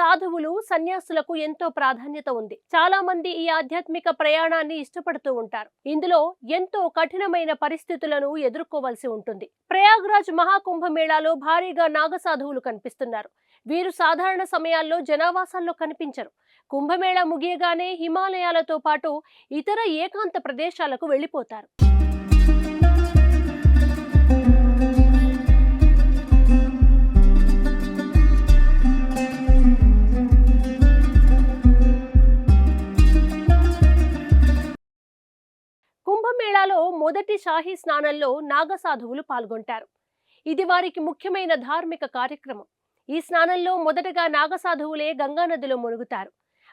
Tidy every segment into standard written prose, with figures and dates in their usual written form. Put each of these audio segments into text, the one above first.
సాధువులు సన్యాసులకు ఎంతో ప్రాధాన్యత ఉంది. చాలా మంది ఈ ఆధ్యాత్మిక ప్రయాణాన్ని ఇష్టపడుతూ ఉంటారు. ఇందులో ఎంతో కఠినమైన పరిస్థితులను ఎదుర్కోవాల్సి ఉంటుంది. ప్రయాగ్రాజ్ మహాకుంభమేళాలో భారీగా నాగసాధువులు కనిపిస్తున్నారు. వీరు సాధారణ సమయాల్లో జనావాసాల్లో కనిపించరు. కుంభమేళా ముగియగానే హిమాలయాలతో పాటు ఇతర ఏకాంత ప్రదేశాలకు వెళ్లిపోతారు. కుంభమేళాలో మొదటి షాహీ స్నానంలో నాగసాధువులు పాల్గొంటారు. ఇది వారికి ముఖ్యమైన ధార్మిక కార్యక్రమం. ఈ స్నానంలో మొదటగా నాగసాధువులే గంగానదిలో మునుగుతారు.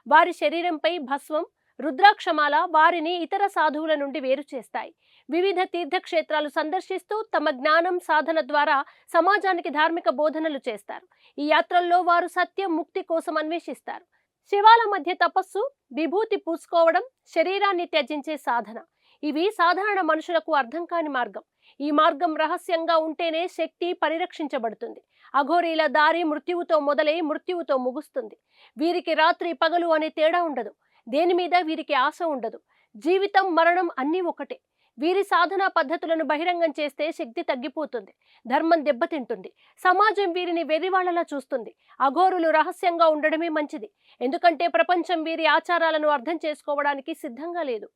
వారి శరీరంపై భస్వం, రుద్రాక్షమాల వారిని ఇతర సాధువుల నుండి వేరు చేస్తాయి. వివిధ తీర్థక్షేత్రాలు సందర్శిస్తూ తమ జ్ఞానం, సాధన ద్వారా సమాజానికి ధార్మిక బోధనలు చేస్తారు. ఈ యాత్రల్లో వారు సత్యం, ముక్తి కోసం అన్వేషిస్తారు. శివాల మధ్య తపస్సు, విభూతి పూసుకోవడం, శరీరాన్ని త్యజించే సాధన ఇవి సాధారణ మనుషులకు అర్థం కాని మార్గం. ఈ మార్గం రహస్యంగా ఉంటేనే శక్తి పరిరక్షించబడుతుంది. అఘోరీల దారి మృత్యువుతో మొదలై మృత్యువుతో ముగుస్తుంది. వీరికి రాత్రి పగలు అనే తేడా ఉండదు. దేని మీద వీరికి ఆశ ఉండదు. జీవితం, మరణం అన్నీ ఒకటే. వీరి సాధనా పద్ధతులను బహిరంగం చేస్తే శక్తి తగ్గిపోతుంది, ధర్మం దెబ్బతింటుంది, సమాజం వీరిని వెర్రివాళ్లలా చూస్తుంది. అఘోరులు రహస్యంగా ఉండడమే మంచిది. ఎందుకంటే ప్రపంచం వీరి ఆచారాలను అర్థం చేసుకోవడానికి సిద్ధంగా లేదు.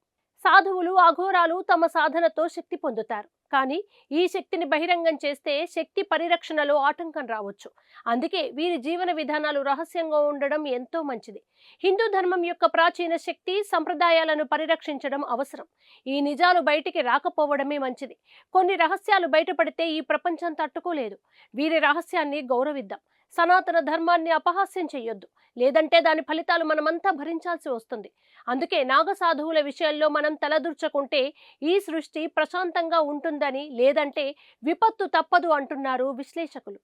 సాధువులు, అఘోరాలు తమ సాధనతో శక్తి పొందుతారు. కానీ ఈ శక్తిని బహిరంగం చేస్తే శక్తి పరిరక్షణలో ఆటంకం రావచ్చు. అందుకే వీరి జీవన విధానాలు రహస్యంగా ఉండడం ఎంతో మంచిది. హిందూ ధర్మం యొక్క ప్రాచీన శక్తి, సంప్రదాయాలను పరిరక్షించడం అవసరం. ఈ నిజాలు బయటికి రాకపోవడమే మంచిది. కొన్ని రహస్యాలు బయటపడితే ఈ ప్రపంచం తట్టుకోలేదు. వీరి రహస్యాన్ని గౌరవిద్దాం. సనాతన ధర్మాన్ని అపహాస్యం చెయ్యొద్దు. లేదంటే దాని ఫలితాలు మనమంతా భరించాల్సి వస్తుంది. అందుకే నాగసాధువుల విషయంలో మనం తలదూర్చకుంటే ఈ సృష్టి ప్రశాంతంగా ఉంటుందని, లేదంటే విపత్తు తప్పదు అంటున్నారు విశ్లేషకులు.